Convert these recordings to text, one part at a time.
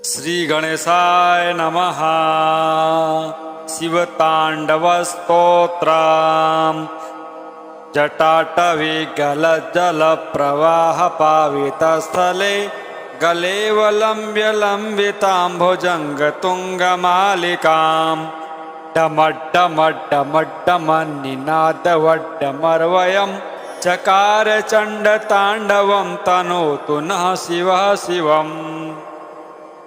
श्री गणेशाय नमः। शिवताण्डवस्तोत्रम् जटाटवीगलज्जलप्रवाहपावितस्थले गलेवलम्ब्य लम्बिताम्भुजङ्गतुङ्गमालिकाम् डमड्डमड्डमड्डमन्निनादवड्डमर्वयम् चकार चण्डताण्डवं तनोतु नः शिवः शिवम्।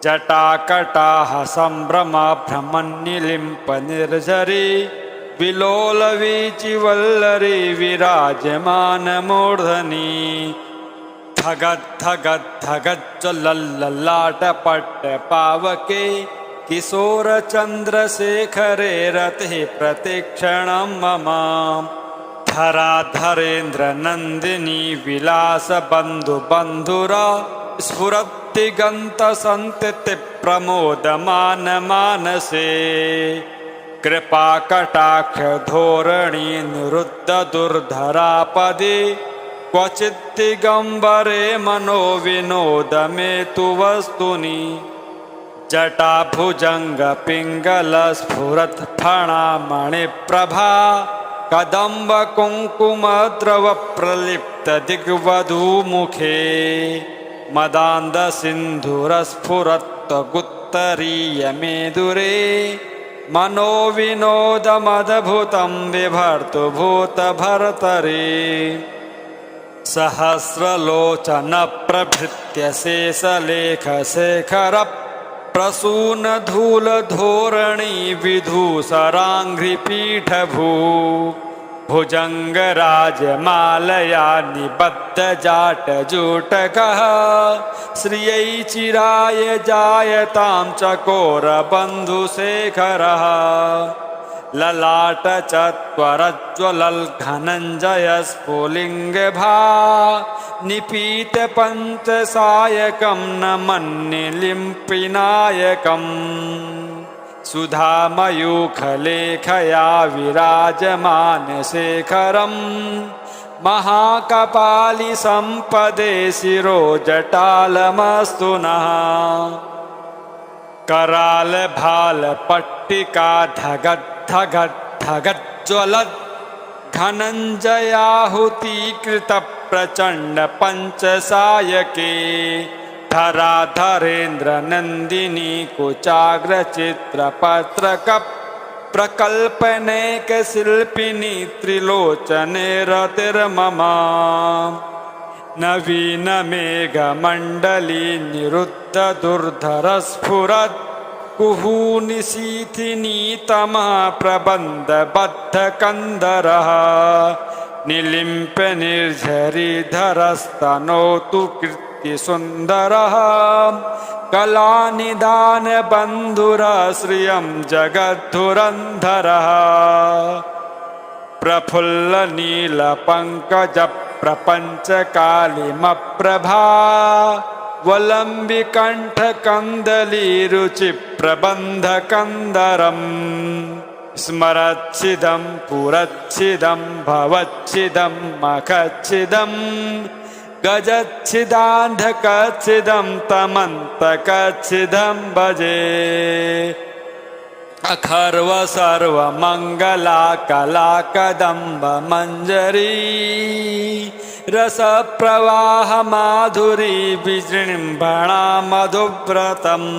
जटाकटाह सम्भ्रमभ्रमन्निलिम्प निर्झरी विलोलवीचिवल्लरी विराजमानमूर्धनि धगद्धगद्धगज्ज्वलल्ललाटपट्टपावके किशोरचन्द्रशेखरे रतिः प्रतिक्षणं मम। धराधरेन्द्रनन्दिनी विलासबन्धुबन्धुरा स्फुरद्दिगन्तसन्तति प्रमोदमानमानसे कृपाकटाक्षधोरणी निरुद्धदुर्धरापदे क्वचिद्दिगम्बरे मनोविनोदमे तु वस्तुनि। जटाभुजङ्गपिङ्गलस्फुरत्फणामणिप्रभा कदम्बकुङ्कुमद्रवप्रलिप्तदिग्वधूमुखे मदान्धसिन्धुरस्फुरत्तगुत्तरीयमेदुरे मनोविनोदमद्भुतं बिभर्तुभूतभर्तरे सहस्रलोचनप्रभृत्य शेषलेखशेखर प्रसूनधूलधोरणी विधूसराङ्घ्रिपीठभू भुजङ्गराजमालया निबद्धजाटजूटकः श्रियै चिराय जायतां चकोरबन्धुशेखरः। ललाटचत्वरज्ज्वलल्घनञ्जयस्फुलिङ्गभा निपीतपञ्चसायकं नमन्निलिम्पिनायकम्। सुधामयूखलेखया विराजमानशेखरम् महाकपालिसम्पदे शिरोजटालमस्तु नः। करालभालपट्टिका धगद्धगद्धगज्ज्वलत् घनञ्जयाहुतीकृतप्रचण्डपञ्चसायके धराधरेन्द्रनन्दिनी कुचाग्रचित्रपत्रक प्रकल्पनेकशिल्पिनी त्रिलोचने रतिर्मम। नवीनमेघमण्डली निरुद्धदुर्धरस्फुरत् कुहूनिशीथिनीतमः प्रबन्धबद्धकन्दरः निलिम्प्य निर्झरीधरस्तनोतु कीर्तिसुन्दरः कलानिदानबन्धुरः श्रियं जगद्धुरन्धरः। प्रफुल्लनीलपङ्कजप्रपञ्चकालिमप्रभा वलम्बिकण्ठकन्दलीरुचिप्रबन्धकन्दरम् स्मरच्छिदं पुरच्छिदं भवच्छिदं मखच्छिदं गजच्छिदान्धकच्छिदं तमन्तकच्छिदं भजे। अखर्व सर्वमङ्गला कलाकदम्ब मञ्जरी रसप्रवाह माधुरी विजृम्भणा मधुव्रतम्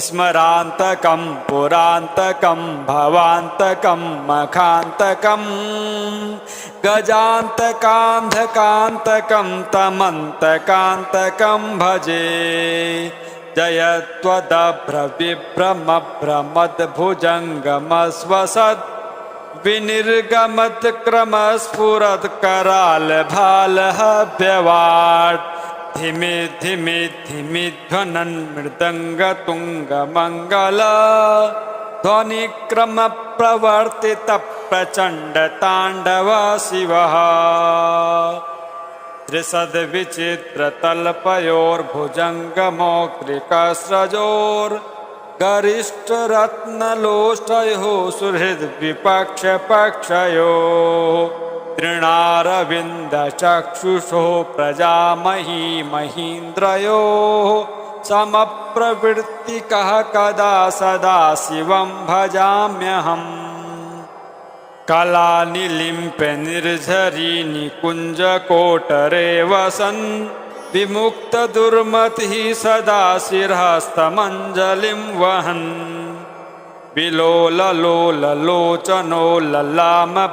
स्मरान्तकं पुरान्तकं भवान्तकं मखान्तकं गजान्तकान्धकान्तकं तमन्तकान्तकं भजे। जयत्वदभ्रविभ्रमभ्रमद्भुजङ्गमस्वसत् विनिर्गमत्क्रमस्फुरत् करालभालहव्यवाट् धिमि धिमि धिमि ध्वनन् मृदङ्गतुङ्गमङ्गल ध्वनिक्रमप्रवर्तितप्रचण्डताण्डव शिवः। त्रिसद्विचित्रतल्पयोर्भुजङ्गमौक्तिकस्रजोर्गरिष्ठरत्नलोष्टयोः सुहृद्विपक्षपक्षयोः तृणारविन्दचक्षुषो प्रजामही महीन्द्रयोः समप्रवृत्तिकः कदा सदा शिवं भजाम्यहम् कलानिलिम्प्य निर्झरी निकुञ्जकोटरे वसन् विमुक्तदुर्मतिः सदा शिरस्तमञ्जलिं वहन् विलोललोललोचनो ललामभाललग्नकः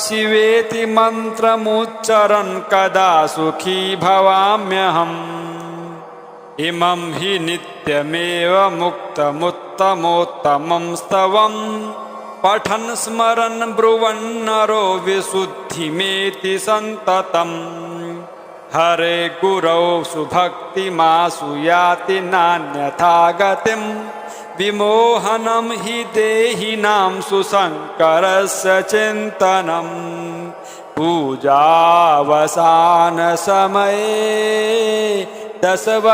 शिवेति मन्त्रमुच्चरन् कदा सुखी भवाम्यहम् इमं हि नित्यमेव मुक्तमुत्तमोत्तमं स्तवं पठन् स्मरन् ब्रुवन्नरो विशुद्धिमेति सन्ततम् हरे गुरौ सुभक्तिमासु याति नान्यथा गतिं विमोहनं हि देहिनां सुशङ्करस्य चिन्तनम् पूजावसानसमये दशवक्त्रगीतं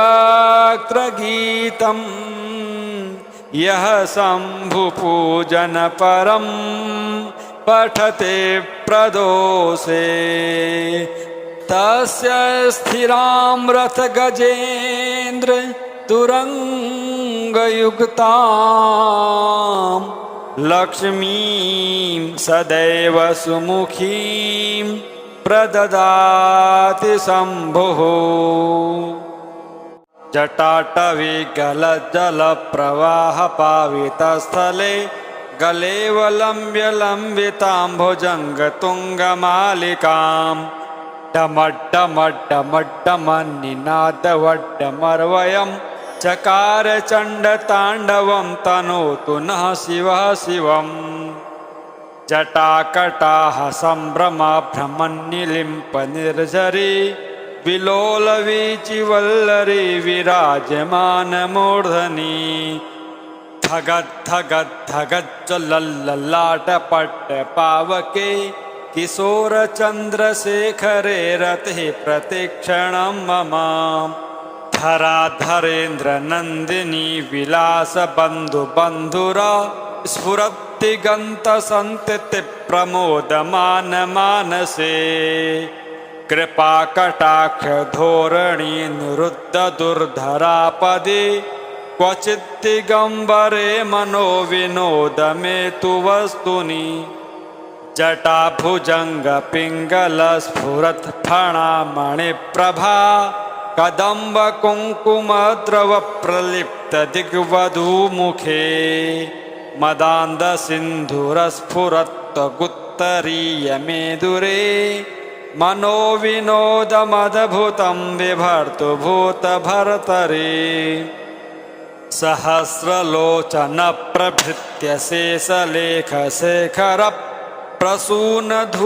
यः शम्भुपूजनपरं पठते प्रदोषे तस्य स्थिरामृतगजेन्द्र तुरङ्गयुक्तां लक्ष्मीं सदैव सुमुखीं प्रददाति शम्भुः जटाटवीगलजलप्रवाहपावितस्थले गलेवलम्ब्यलम्बिताम्भुजङ्गतुङ्गमालिकाम् डमड्डमड्डमड्डमन्निनादवड्डमर्वयं चकार चण्डताण्डवं तनोतु नः शिवः शिवम् जटाकटाः सम्भ्रमभ्रमन्निलिम्पनिर्झरी विलोलवीचिवल्लरी विराजमानमूर्धनि धगद्धगद्धगज्ज्वलल्ललाटपट्टपावके किशोरचन्द्रशेखरे रतिः प्रतिक्षणं मम धराधरेन्द्रनन्दिनी विलासबन्धुबन्धुरा स्फुरत्तिगन्तसन्ततिप्रमोदमानमानसे कृपाकटाक्षधोरणी निरुद्धदुर्धरापदे क्वचिद्दिगम्बरे मनोविनोदमे तु वस्तुनि जटाभुजङ्गपिङ्गलस्फुरत्फणामणिप्रभा कदम्बकुङ्कुमद्रवप्रलिप्तदिग्वधूमुखे मदान्धसिन्धुरस्फुरत्वगुत्तरीयमेदुरे मनोविनोदमद्भुतं बिभर्तु भूतभर्तरे सहस्रलोचनप्रभृत्य शेषलेखशेखर प्रसूनधूलधोरणी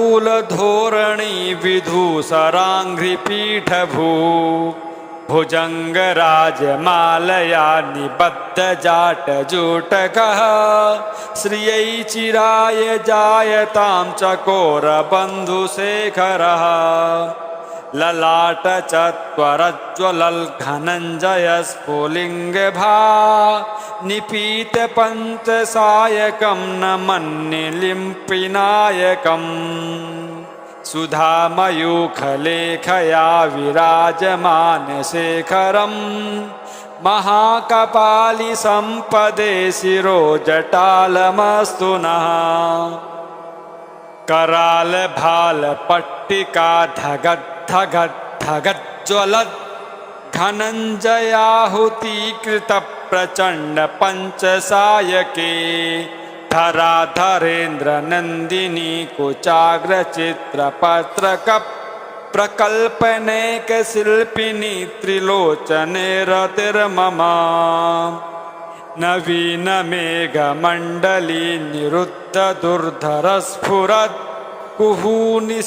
विधूसराङ्घ्रिपीठभू भुजङ्गराजमालया निबद्धजाटजूटकः श्रियै चिराय जायतां चकोरबन्धुशेखरः ललाटचत्वरज्ज्वलल्घनञ्जयस्फुलिङ्गभा निपीतपञ्चसायकं न मन्ये लिम्पिनायकम् सुधामयूखलेखया विराजमानशेखरं महाकपालिसम्पदे शिरोजटालमस्तु नः करालभालपट्टिका धगद्धगद्धगज्ज्वलत् धनञ्जयाहुतीकृतप्रचण्डपञ्चसायके धराधरेन्द्रनन्दिनी कुचाग्रचित्रपत्रकप्रकल्पनेकशिल्पिनी त्रिलोचने रतिर्मम नवीनमेघमण्डली निरुद्धदुर्धरस्फुरत् कुहूनिशीथिनीतमः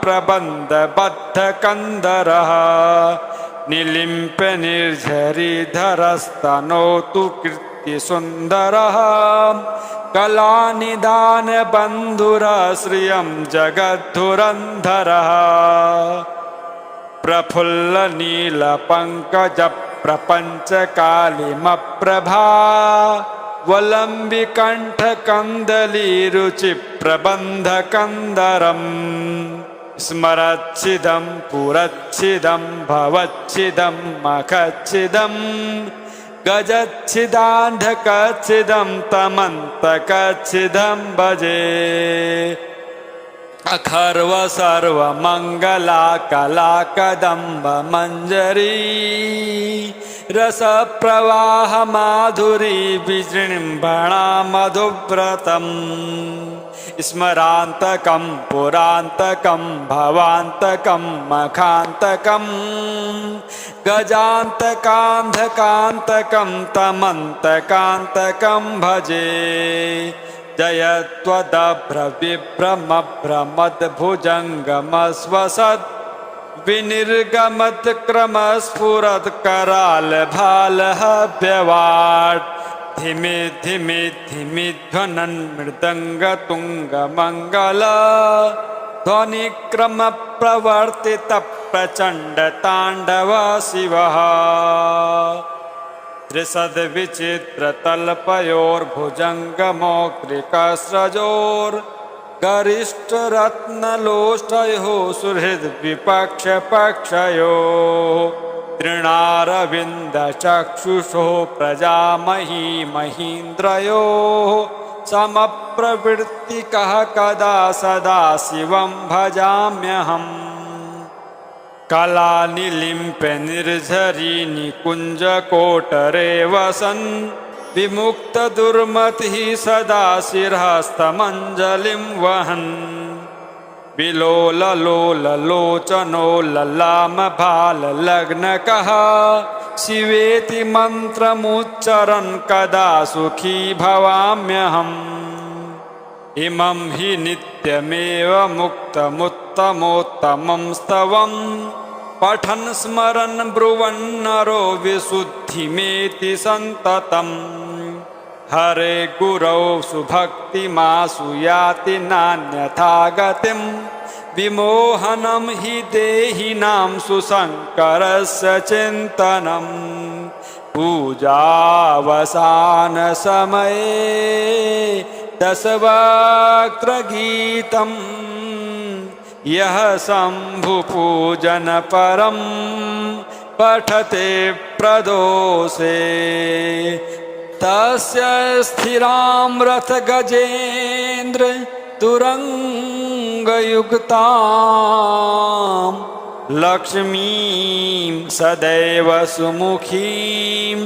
प्रबन्धबद्धकन्दरः निलिम्प्य निर्झरीधरस्तनोतु कीर्तिसुन्दरः कलानिदानबन्धुरश्रियं जगद्धुरन्धरः प्रफुल्लनीलपङ्कजप्रपञ्चकालिमप्रभा वलम्बिकण्ठकन्दलीरुचिप्रबन्धकन्दरम् स्मरच्छिदं पुरच्छिदं भवच्छिदं मखच्छिदं गजच्छिदान्धकच्छिदं तमन्तकच्छिदं भजे। अखर्व सर्वमङ्गला कला कदम्ब मञ्जरी रसप्रवाह माधुरी विजृम्भणा मधुव्रतम् स्मरान्तकं पुरान्तकं भवान्तकं मखान्तकं गजान्तकान्धकान्तकं तमन्तकान्तकं भजे। जयत्वदभ्रविभ्रमभ्रमद्भुजङ्गमस्वसत् विनिर्गमत्क्रमस्फुरत् करालभालहव्यवाट् धिमि धिमि धिमि ध्वनन् मृदङ्गतुङ्गमङ्गल ध्वनिक्रमप्रवर्तितप्रचण्डताण्डव शिवः। त्रिसद्विचित्रतल्पयोर्भुजङ्गमौक्त्रिकस्रजोर्गरिष्ठरत्नलोष्टयोः सुहृद्विपक्षपक्षयोः तृणारविन्दचक्षुषोः प्रजामही महीन्द्रयोः समप्रवृत्तिकः कदा सदा शिवं भजाम्यहम्। कलानिलिम्प्य निर्झरी निकुञ्जकोटरे वसन् विमुक्तदुर्मतिः सदा शिरस्तमञ्जलिं वहन् विलोललोललोचनो ललामभाललग्नकः शिवेति मन्त्रमुच्चरन् कदा सुखी भवाम्यहम्। इमं हि नित्यमेव मुक्तमुत्तमोत्तमं स्तवं पठन् स्मरन् ब्रुवन्नरो विशुद्धिमेति सन्ततम्। हरे गुरौ सुभक्तिमासु याति नान्यथा गतिं विमोहनं हि देहिनां सुशङ्करस्य चिन्तनम्। पूजावसानसमये दशवक्त्रगीतं यः शम्भुपूजनपरं पठते प्रदोषे तस्य स्थिरां रथगजेन्द्र तुरङ्गयुक्तां लक्ष्मीं सदैव सुमुखीं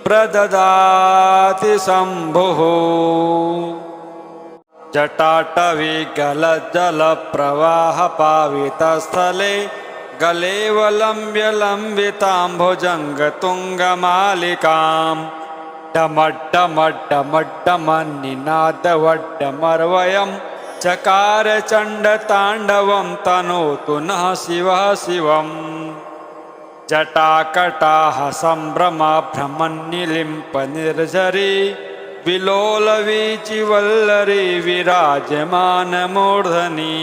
प्रददाति शम्भुः। जटाटवी गलज्जलप्रवाहपावितस्थले गलेवलम्ब्य लम्बिताम्भुजङ्गतुङ्गमालिकां डमड्डमड्डमड्डमन्निनादवड्डमर्वयं चकार चण्डताण्डवं तनोतु नः शिवः शिवम्। जटाकटाः सम्भ्रमभ्रमन्निलिम्प निर्झरी विलोलवीचिवल्लरी विराजमानमूर्धनि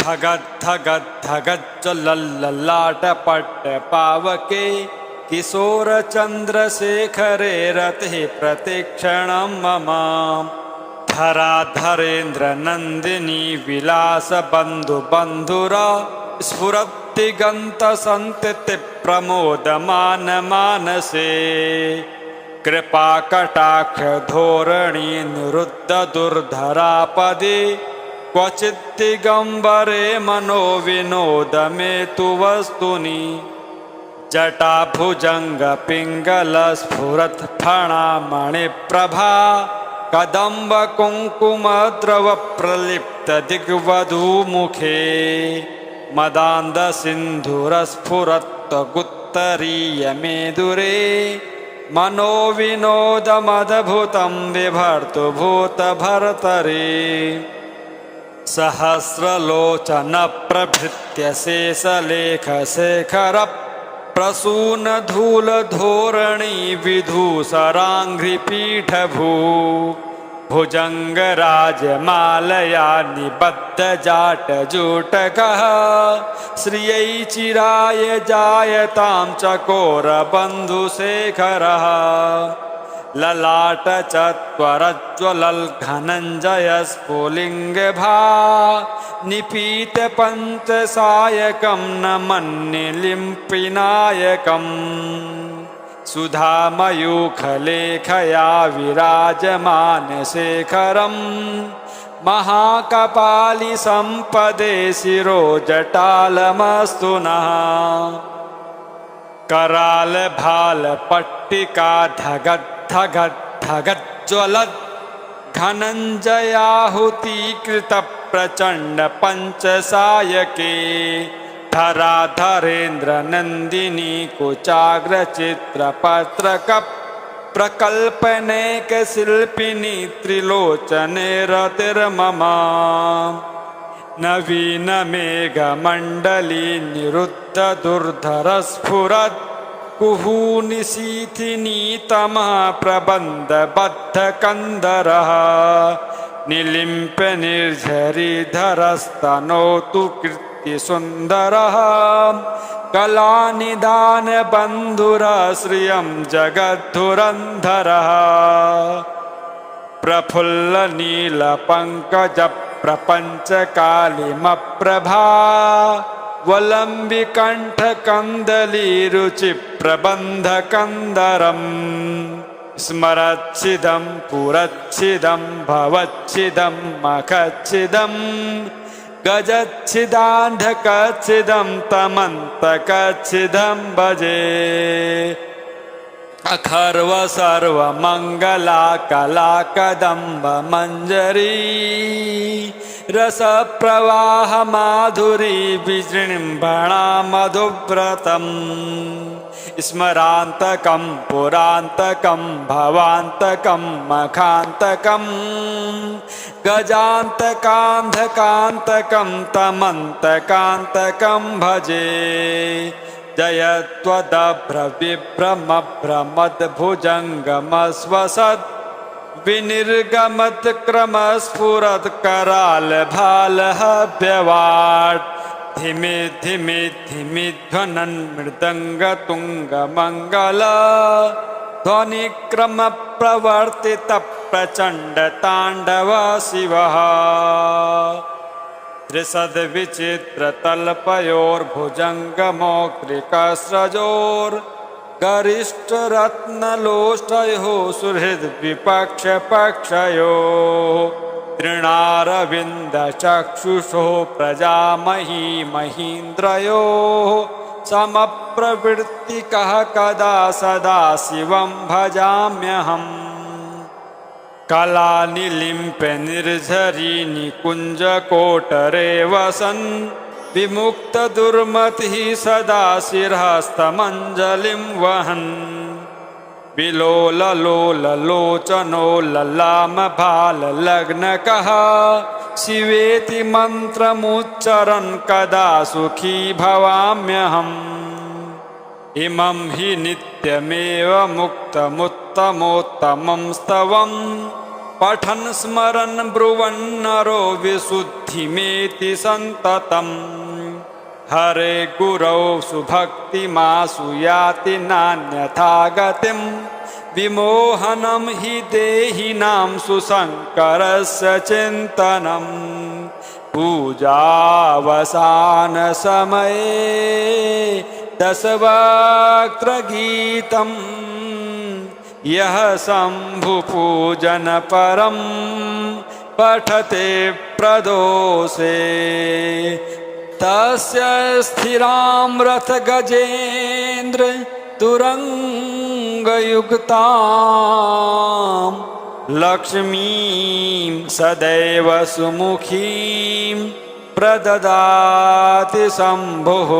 धगद्धगद्धगज्ज्वलल्ललाटपट्टपावके किशोरचन्द्रशेखरे रते प्रतिक्षणं मम। धराधरेन्द्रनन्दिनी विलासबन्धुबन्धुरा स्फुरत्तिगन्तसन्ततिप्रमोदमानमानसे कृपाकटाक्षधोरणी निरुद्धदुर्धरापदे क्वचिद्दिगम्बरे मनोविनोदमेतु वस्तुनि। जटाभुजङ्गपिङ्गलस्फुरत्फणामणिप्रभा कदम्बकुङ्कुमद्रवप्रलिप्तदिग्वधूमुखे मदान्धसिन्धुरस्फुरत्तगुत्तरीयमेदुरे मनोविनोदमद्भुतं बिभर्तुभूतभर्तरे। सहस्रलोचनप्रभृत्य शेषलेखशेखर प्रसूनधूलधोरणी विधूसराङ्घ्रिपीठभू भुजङ्गराजमालया निबद्धजाटजूटकः श्रियै चिराय जायतां चकोरबन्धुशेखरः। ललाट चत्वरज्वलल्घनञ्जय स्फुलिङ्गभा निपीत पञ्चसायकं न मन्ये लिम्पिनायकम् सुधामयूखलेखया विराजमान शेखरम् महाकपाली संपदे शिरो जटालमस्तु नः कराल भाल पट्टिका धगत् धगत् धगत् ज्वलत् धनञ्जयाहुतीकृत प्रचण्ड पंचसायके धराधरेन्द्र नंदिनी कुचाग्र चित्रपत्रक प्रकल्पनेक शिल्पिनी त्रिलोचने रतिर्मम नवीन मेघमण्डली निरुद्ध दुर्धर स्फुरत् कुहूनिशीथिनी तमः प्रबन्धबद्ध कंदरः निलिम्प्य निर्झरीधरस्तनोतु कीर्तिसुन्दरः कलानिदान बन्धुरः श्रियं जगद्धुरन्धरः प्रफुल्ल नील पंकज प्रपंच कालिमप्रभा वलंबि कंठ कंदली रुचि प्रबंध कंदरम स्मरच्छिदं पुरच्छिदं भवच्छिदं मखच्छिदं गजच्छिदान्धकच्छिदं तमन्तकच्छिदं भजे अखर्व सर्व मंगला कला कदम्ब मंजरी रस प्रवाह माधुरी विजृंभणा मधुव्रतम् स्मरान्तकं पुरान्तकं भवान्तकं मखान्तकं गजान्तकान्धकान्तकं तमन्तकान्तकं भजे जयत्वदभ्रविभ्रमभ्रमद्भुजङ्गमस्वसत् विनिर्गमत् क्रमस्फुरत् कराल भालः व्यवाट् धिमि धिमि धिमि ध्वनन् मृदङ्गतुङ्गमङ्गल ध्वनिक्रम प्रवर्तित प्रचण्ड ताण्डव शिवः त्रिसद् विचित्र तल्पयोर्भुजङ्गमौक्तिकस्रजोर् गरिष्ठ रत्नलोष्टयोः सुहृद् विपक्ष पक्षयोः तृणारविन्द चक्षुषोः प्रजामही महीन्द्रयोः समप्रवृत्तिकः कदा सदा शिवं भजाम्यहम् कलानिलिम्प्य निर्झरी निकुञ्जकोटरे वसन् विमुक्तदुर्मतिः सदा शिरस्तमञ्जलिं वहन् विलोललोललोचनो ललामभाललग्नकः शिवेति मन्त्रमुच्चरन् कदा सुखी भवाम्यहम् इमं हि नित्यमेव मुक्तमुत्तमोत्तमं स्तवम् पठन् स्मरन् ब्रुवन् नरो विशुद्धिमेति सन्ततम् हरे गुरौ सुभक्तिमासु याति नान्यथा गतिम् विमोहनं हि देहिनां सुशङ्करस्य चिन्तनम् पूजावसानसमये दशवक्त्रगीतम् यः शम्भुपूजन परं पठते प्रदोषे तस्य स्थिरां रथ गजेन्द्र तुरङ्गयुक्तां लक्ष्मीं सदैव सुमुखीं प्रददाति शम्भुः।